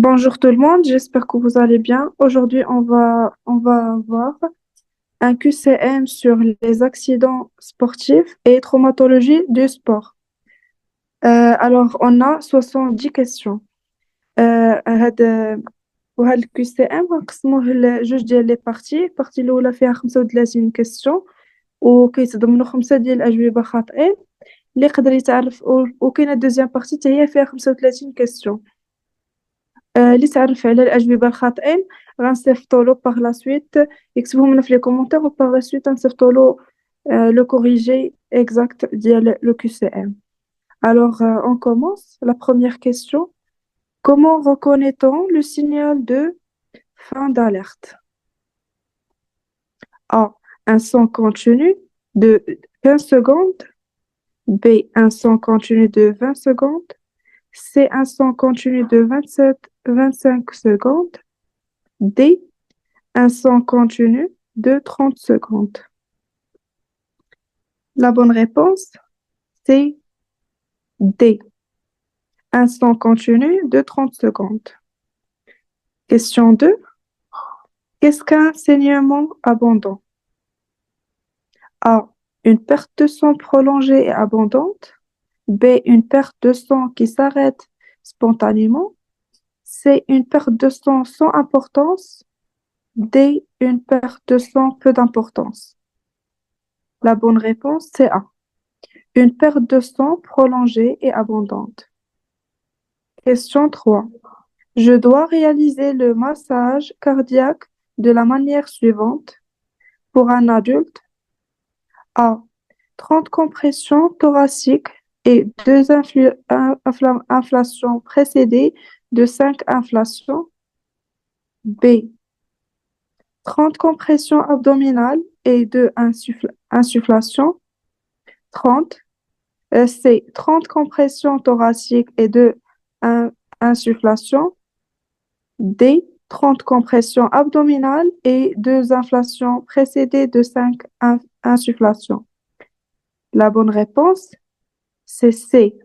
Bonjour tout le monde, j'espère que vous allez bien. Aujourd'hui, on va voir un QCM sur les accidents sportifs et traumatologie du sport. Alors, on a 70 questions. هذا وهذا الكي سي ام غنقسموه لجوج ديال لي بارتي. البارتي الاولى فيها 35 كيسيون وكيتضمنوا خمسه ديال الاجوبه خاطئين اللي يقدر يتعرف، وكاينه دوزيام بارتي حتى هي فيها 35 كيسيون. اللي تعرف على الأجوبة الخاطئين غنصيفطولو باغ لا سويت، يكتبهم لنا في لي كومونتير وباغ لا سويت غنصيفطولو لو كوريجي exact ديال لو QCM. Alors, on commence. La première question. Comment reconnaît-on le signal de fin d'alerte? A. Un son continu de 15 secondes. B. Un son continu de 20 secondes. C. Un son continu de 25 secondes. D. Un son continu de 30 secondes. La bonne réponse, c'est D. Un son continu de 30 secondes. Question 2. Qu'est-ce qu'un saignement abondant? A. Une perte de sang prolongée et abondante. B. Une perte de sang qui s'arrête spontanément. C. Une perte de sang sans importance. D. Une perte de sang peu d'importance. La bonne réponse, c'est A. Une perte de sang prolongée et abondante. Question 3. Je dois réaliser le massage cardiaque de la manière suivante. Pour un adulte, A. 30 compressions thoraciques et 2 inflations précédées de 5 inflations. B. 30 compressions abdominales et 2 insufflations. 30. C. 30 compressions thoraciques et 2 insufflations. D. 30 compressions abdominales et 2 inflations précédées de 5 insufflations. La bonne réponse, c'est C.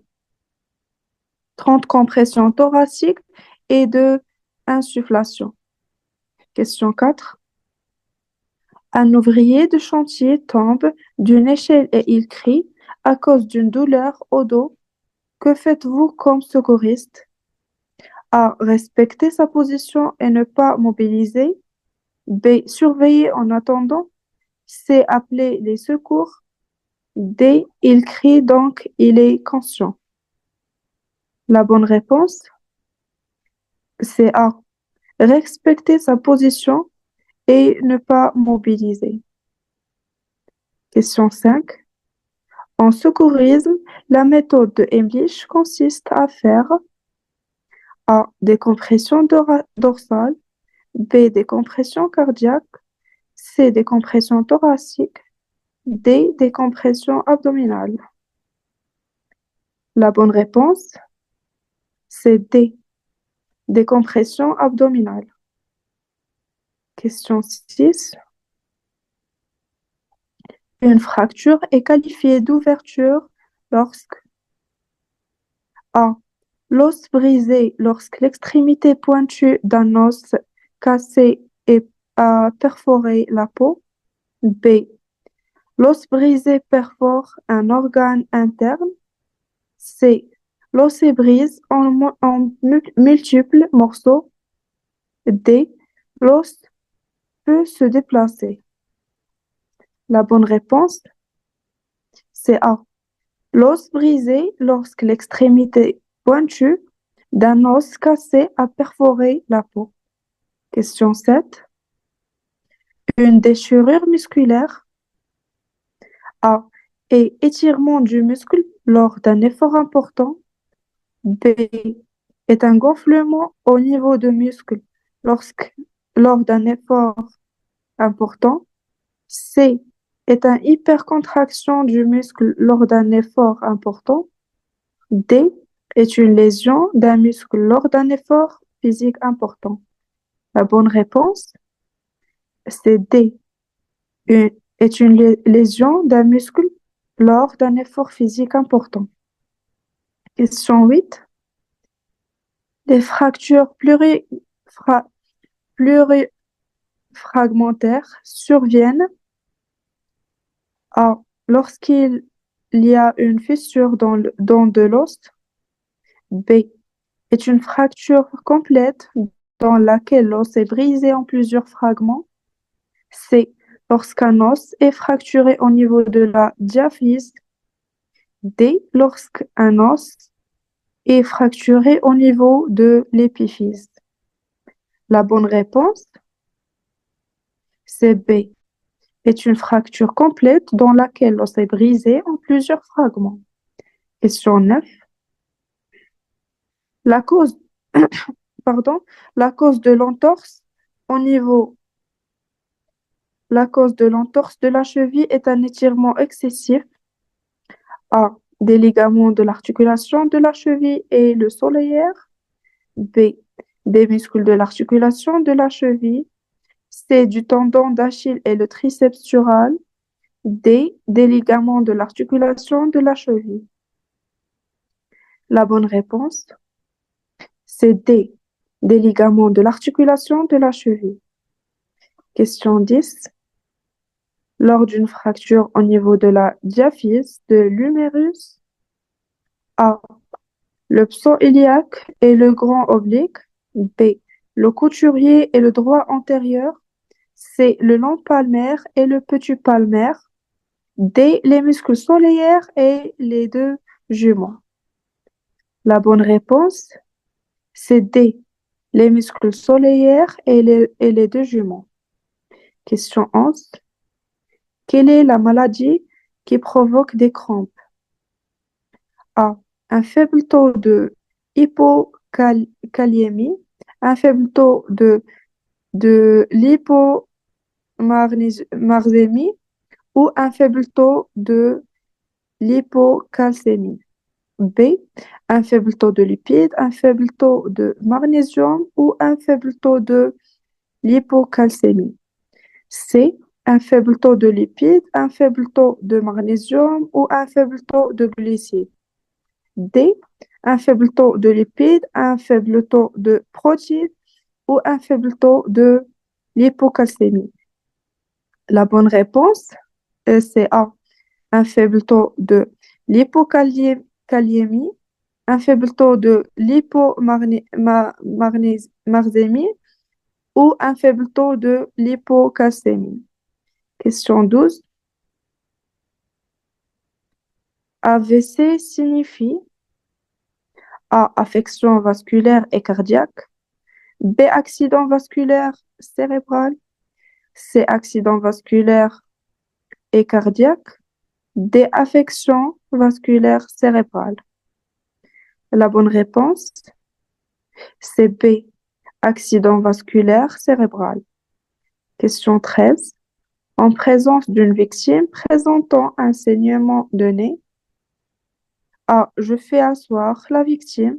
30 compressions thoraciques et 2 insufflations. Question 4. Un ouvrier de chantier tombe d'une échelle et il crie à cause d'une douleur au dos. Que faites-vous comme secouriste? A. Respecter sa position et ne pas mobiliser. B. Surveiller en attendant. C. Appeler les secours. D. Il crie donc il est conscient. La bonne réponse, c'est A. Respecter sa position et ne pas mobiliser. Question 5. En secourisme, la méthode de Heimlich consiste à faire A. Des compressions dorsales. B. Des compressions cardiaques. C. Des compressions thoraciques. D. Des compressions abdominales. La bonne réponse, c'est D. Des compressions abdominales. Question 6. Une fracture est qualifiée d'ouverture lorsque A. L'os brisé lorsque l'extrémité pointue d'un os cassé a perforé la peau. B. L'os brisé perfore un organe interne. C. L'os se brise en multiples morceaux. D. L'os peut se déplacer. La bonne réponse, c'est A. L'os brisé lorsque l'extrémité pointue d'un os cassé a perforé la peau. Question 7. Une déchirure musculaire. A. Est étirement du muscle lors d'un effort important. B. Est un gonflement au niveau du muscle lors d'un effort important. C. Est une hypercontraction du muscle lors d'un effort important. D. Est une lésion d'un muscle lors d'un effort physique important. La bonne réponse, c'est D. Est une lésion d'un muscle lors d'un effort physique important. Question 8. Les fractures plurifragmentaires surviennent A. Lorsqu'il y a une fissure dans de l'os. B. Est une fracture complète dans laquelle l'os est brisé en plusieurs fragments. C. Lorsqu'un os est fracturé au niveau de la diaphyse. D. Lorsqu'un os est fracturé au niveau de l'épiphyse. La bonne réponse, c'est B. Est une fracture complète dans laquelle l'os est brisé en plusieurs fragments. Question 9. La cause, pardon, la cause de l'entorse au niveau, la cause de l'entorse de la cheville est un étirement excessif. A. Des ligaments de l'articulation de la cheville et le solaire. B. Des muscles de l'articulation de la cheville. C. Du tendon d'Achille et le triceps sural. D. Des ligaments de l'articulation de la cheville. La bonne réponse, c'est D. Des ligaments de l'articulation de la cheville. Question 10. Lors d'une fracture au niveau de la diaphyse de l'humérus, A. Le psoïliaque et le grand oblique. B. Le couturier et le droit antérieur. C. Le long palmaire et le petit palmaire. D. Les muscles solaires et les deux juments. La bonne réponse, c'est D. Les muscles solaires et les deux juments. Question 11. Quelle est la maladie qui provoque des crampes? A. Un faible taux de hypokaliémie, un faible taux de l'hypomarsémie ou un faible taux de l'hypocalcémie. B. Un faible taux de lipides, un faible taux de magnésium ou un faible taux de l'hypocalcémie. C. Un faible taux de lipides, un faible taux de magnésium ou un faible taux de glucides. D. Un faible taux de lipides, un faible taux de protéines ou un faible taux de l'hypocalcémie. La bonne réponse, c'est A. Un faible taux de l'hypokaliémie, un faible taux de l'hypomarsémie ou un faible taux de l'hypocalcémie. Question 12. AVC signifie A. Affection vasculaire et cardiaque. B. Accident vasculaire cérébral. C. Accident vasculaire et cardiaque. D. Affection vasculaire cérébrale. La bonne réponse, c'est B. Accident vasculaire cérébral. Question 13. En présence d'une victime présentant un saignement de nez, A. Je fais asseoir la victime,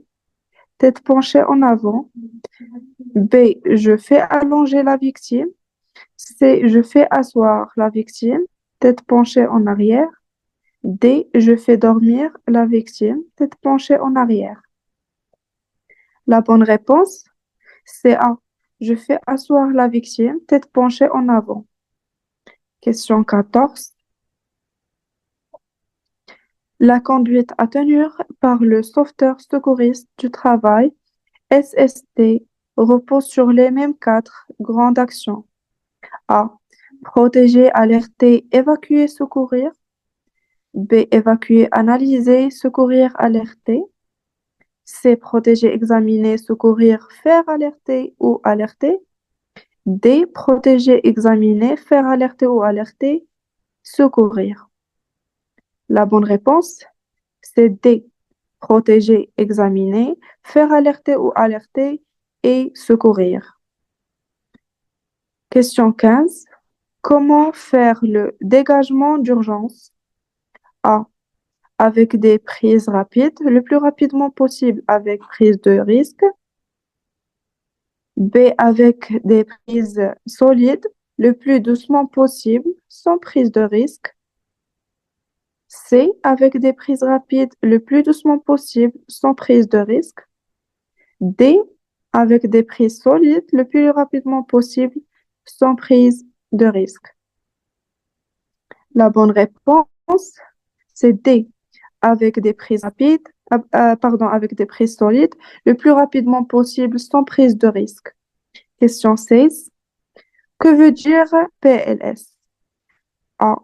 tête penchée en avant. B. Je fais allonger la victime. C. Je fais asseoir la victime, tête penchée en arrière. D. Je fais dormir la victime, tête penchée en arrière. La bonne réponse, c'est A. Je fais asseoir la victime, tête penchée en avant. Question 14. La conduite à tenir par le sauveteur secouriste du travail, SST, repose sur les mêmes quatre grandes actions. A. Protéger, alerter, évacuer, secourir. B. Évacuer, analyser, secourir, alerter. C. Protéger, examiner, secourir, faire alerter ou alerter. D. Protéger, examiner, faire alerter ou alerter, secourir. La bonne réponse, c'est D. Protéger, examiner, faire alerter ou alerter et secourir. Question 15. Comment faire le dégagement d'urgence? A. Avec des prises rapides, le plus rapidement possible avec prise de risque. B. Avec des prises solides, le plus doucement possible, sans prise de risque. C. Avec des prises rapides, le plus doucement possible, sans prise de risque. D, avec des prises solides le plus rapidement possible, sans prise de risque. La bonne réponse, c'est D, avec des prises rapides, avec des prises solides le plus rapidement possible, sans prise de risque. Question 16. Que veut dire PLS? A.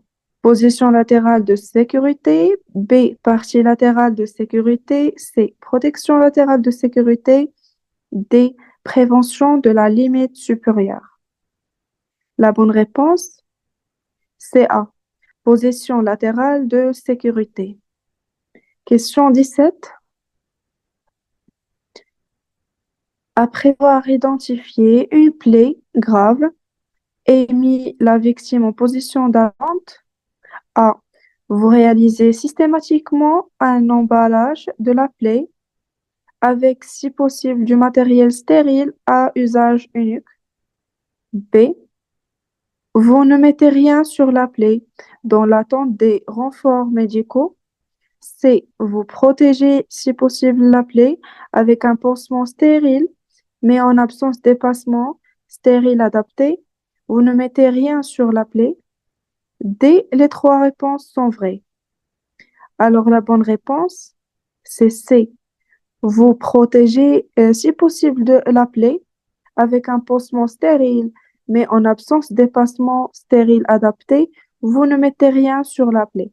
Position latérale de sécurité. B. Partie latérale de sécurité. C. Protection latérale de sécurité. D. Prévention de la limite supérieure. La bonne réponse, c'est A. Position latérale de sécurité. Question 17. Après avoir identifié une plaie grave et mis la victime en position d'attente, A. Vous réalisez systématiquement un emballage de la plaie avec, si possible, du matériel stérile à usage unique. B. Vous ne mettez rien sur la plaie dans l'attente des renforts médicaux. C. Vous protégez, si possible, la plaie avec un pansement stérile, mais en absence d'effacement stérile adapté. Vous ne mettez rien sur la plaie. D. Les trois réponses sont vraies. Alors la bonne réponse, c'est C. Vous protégez, si possible, de la plaie avec un pansement stérile, mais en absence d'effacement stérile adapté, vous ne mettez rien sur la plaie.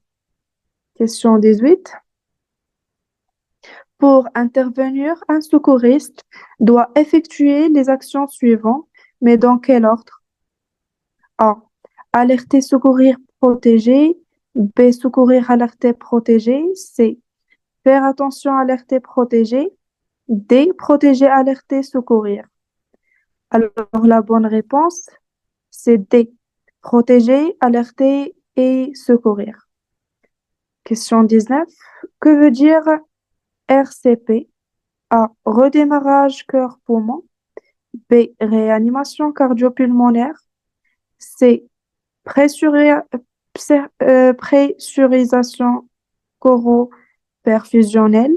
Question 18. Pour intervenir, un secouriste doit effectuer les actions suivantes, mais dans quel ordre? A. Alerter, secourir, protéger. B. Secourir, alerter, protéger. C. Faire attention, alerter, protéger. D. Protéger, alerter, secourir. Alors, la bonne réponse, c'est D. Protéger, alerter et secourir. Question 19. Que veut dire RCP? A. Redémarrage cœur-poumon. B. Réanimation cardio-pulmonaire. C. Pressurisation coro-perfusionnelle.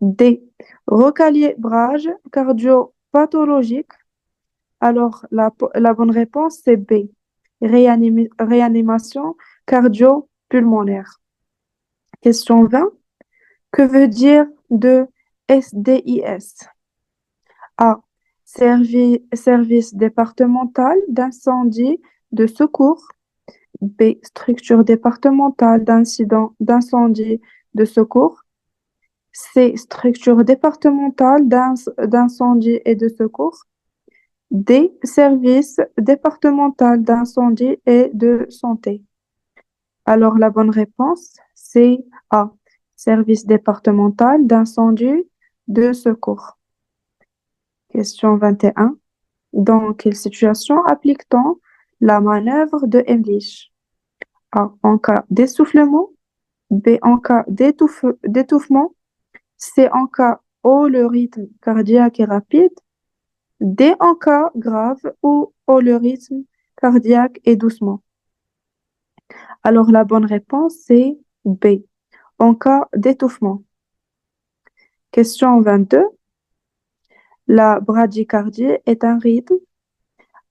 D. Recalibrage cardio-pathologique. Alors, la bonne réponse, c'est B. Réanimation cardio-pulmonaire. Question 20. Que veut dire de SDIS? A. Service départemental d'incendie de secours. B. Structure départementale d'incendie de secours. C. Structure départementale d'incendie et de secours. D. Service départemental d'incendie et de santé. Alors, la bonne réponse, c'est A. Service départemental d'incendie de secours. Question 21. Dans quelle situation applique-t-on la manœuvre de Heimlich? A. En cas d'essoufflement. B. En cas d'étouffement. C. En cas où le rythme cardiaque est rapide. D. En cas grave où le rythme cardiaque est doucement. Alors la bonne réponse, c'est B. En cas d'étouffement. Question 22. La bradycardie est un rythme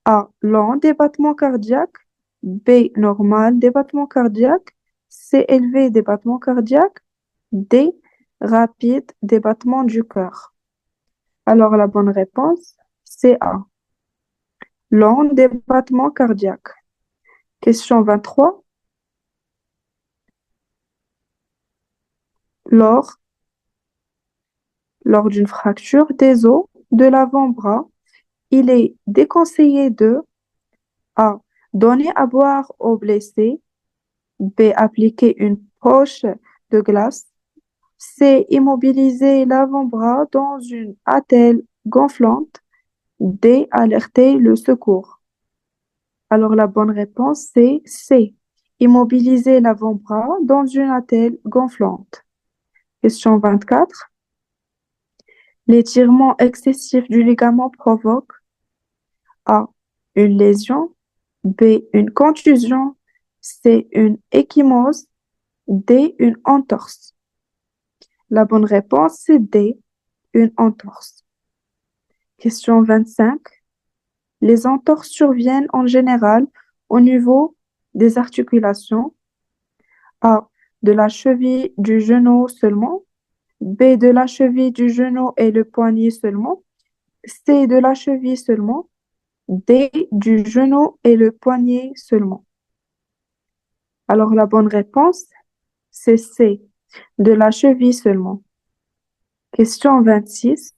A. Lent des battements cardiaques. B. Normal des battements cardiaques. C. Élevé des battements cardiaques. D. Rapide des battements du cœur. Alors la bonne réponse, c'est A. Lent des battements cardiaques. Question 23. Lors, lors d'une fracture des os de l'avant-bras, il est déconseillé de A. Donner à boire au blessé. B. Appliquer une poche de glace. C. Immobiliser l'avant-bras dans une attelle gonflante. D. Alerter le secours. Alors la bonne réponse, c'est C. Immobiliser l'avant-bras dans une attelle gonflante. Question 24. L'étirement excessif du ligament provoque A. Une lésion. B. Une contusion. C. Une ecchymose. D. Une entorse. La bonne réponse, c'est D. Une entorse. Question 25. Les entorses surviennent en général au niveau des articulations. A. De la cheville du genou seulement. B. De la cheville du genou et le poignet seulement. C. De la cheville seulement. D. Du genou et le poignet seulement. Alors la bonne réponse, c'est C. De la cheville seulement. Question 26.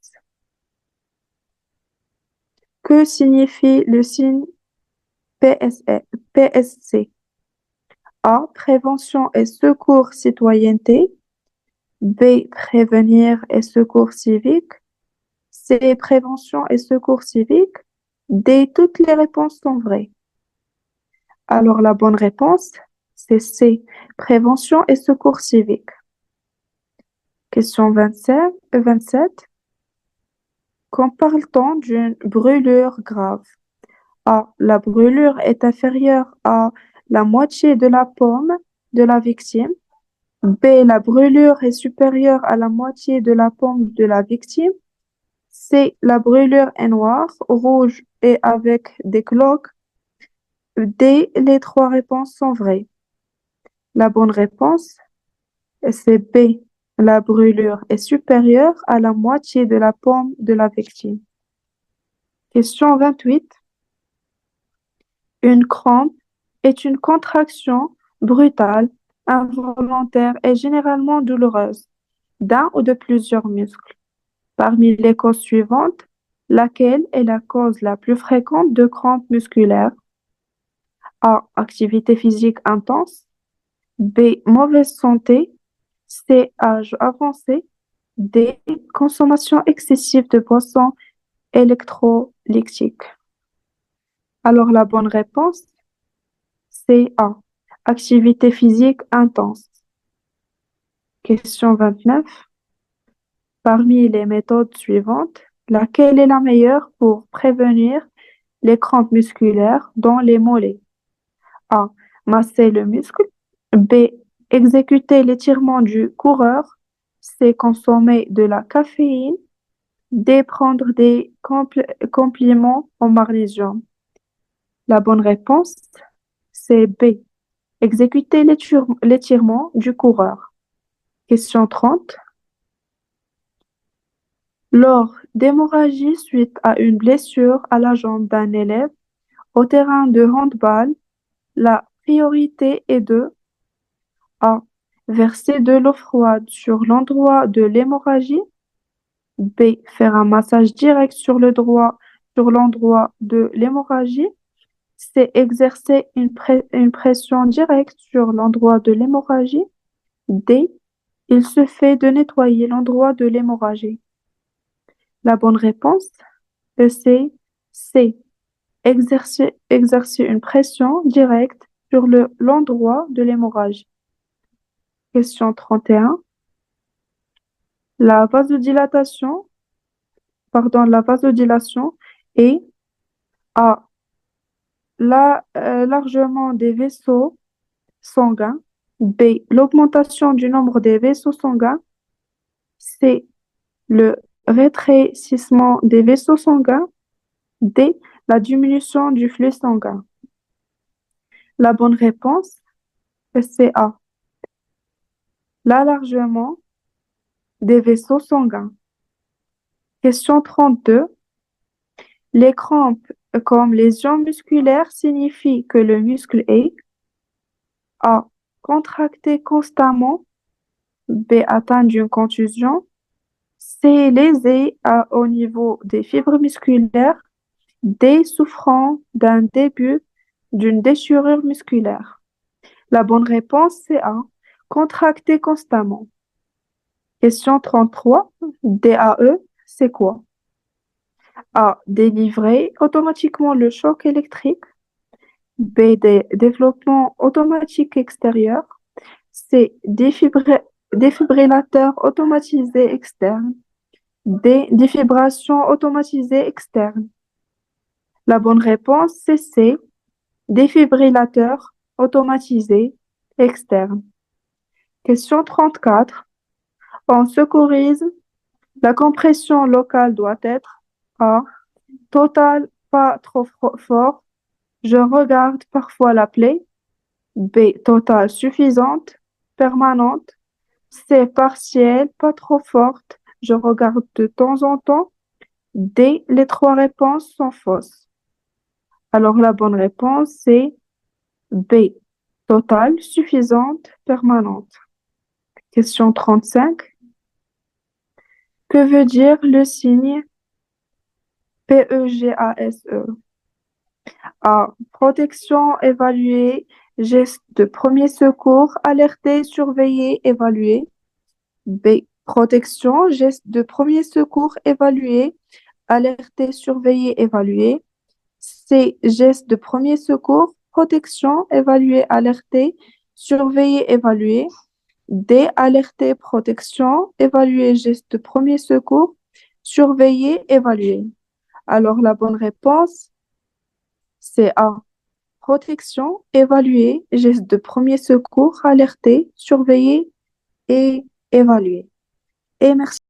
Que signifie le signe PSC? A. Prévention et secours citoyenneté. B. Prévenir et secours civique. C. Prévention et secours civique. D. Toutes les réponses sont vraies. Alors la bonne réponse, c'est C. Prévention et secours civique. Question 27. Quand parle-t-on d'une brûlure grave? A. La brûlure est inférieure à la moitié de la paume de la victime. B. La brûlure est supérieure à la moitié de la paume de la victime. C. La brûlure est noire, rouge et avec des cloques. D. Les trois réponses sont vraies. La bonne réponse, c'est B. La brûlure est supérieure à la moitié de la paume de la victime. Question 28. Une crampe est une contraction brutale, involontaire et généralement douloureuse d'un ou de plusieurs muscles. Parmi les causes suivantes, laquelle est la cause la plus fréquente de crampes musculaires? A. Activité physique intense. B. Mauvaise santé. C. Âge avancé. D. Consommation excessive de boissons électrolytiques. Alors la bonne réponse, c'est A. Activité physique intense. Question 29. Parmi les méthodes suivantes, laquelle est la meilleure pour prévenir les crampes musculaires dans les mollets? A. Masser le muscle. B. Exécuter l'étirement du coureur. C. Consommer de la caféine. D. Prendre des compléments en magnésium. La bonne réponse, c'est B. Exécuter l'étirement du coureur. Question 30. Lors d'hémorragie suite à une blessure à la jambe d'un élève au terrain de handball, la priorité est de A. Verser de l'eau froide sur l'endroit de l'hémorragie. B. Faire un massage direct sur l'endroit de l'hémorragie. C. Exercer une pression directe sur l'endroit de l'hémorragie. D. Il se fait de nettoyer l'endroit de l'hémorragie. La bonne réponse, c'est C. Exercer une pression directe sur l'endroit de l'hémorragie. Question 31. La vasodilation, la vasodilation est A. Largement des vaisseaux sanguins. B. L'augmentation du nombre des vaisseaux sanguins. C. Le rétrécissement des vaisseaux sanguins. D. La diminution du flux sanguin. La bonne réponse, c'est A. L'allargement des vaisseaux sanguins. Question 32. Les crampes comme lésion musculaire signifient que le muscle est A. Contracté constamment. B. Atteint d'une contusion. C. Lésé au niveau des fibres musculaires. D. Souffrant d'un début d'une déchirure musculaire. La bonne réponse, c'est A. Contracté constamment. Question 33. DAE, c'est quoi? A. Délivrer automatiquement le choc électrique. B. Développement automatique extérieur. C. Défibrillateur automatisé externe. D. Défibration automatisée externe. La bonne réponse, c'est C. Défibrillateur automatisé externe. Question 34. En secourisme, la compression locale doit être A. Total, pas trop fort. Je regarde parfois la plaie. B. Total, suffisante, permanente. C. Partielle, pas trop forte. Je regarde de temps en temps. D. Les trois réponses sont fausses. Alors la bonne réponse, c'est B. Totale, suffisante, permanente. Question 35. Que veut dire le signe PEGASE? A. Protection, évaluer, geste de premier secours, alerter, surveiller, évaluer. B. Protection, geste de premier secours, évaluer, alerter, surveiller, évaluer. C. Geste de premier secours, protection, évaluer, alerter, surveiller, évaluer. D. Alerter, protection, évaluer, geste de premier secours, surveiller, évaluer. Alors la bonne réponse, c'est A. Protection, évaluer, geste de premier secours, alerter, surveiller et évaluer. Et merci.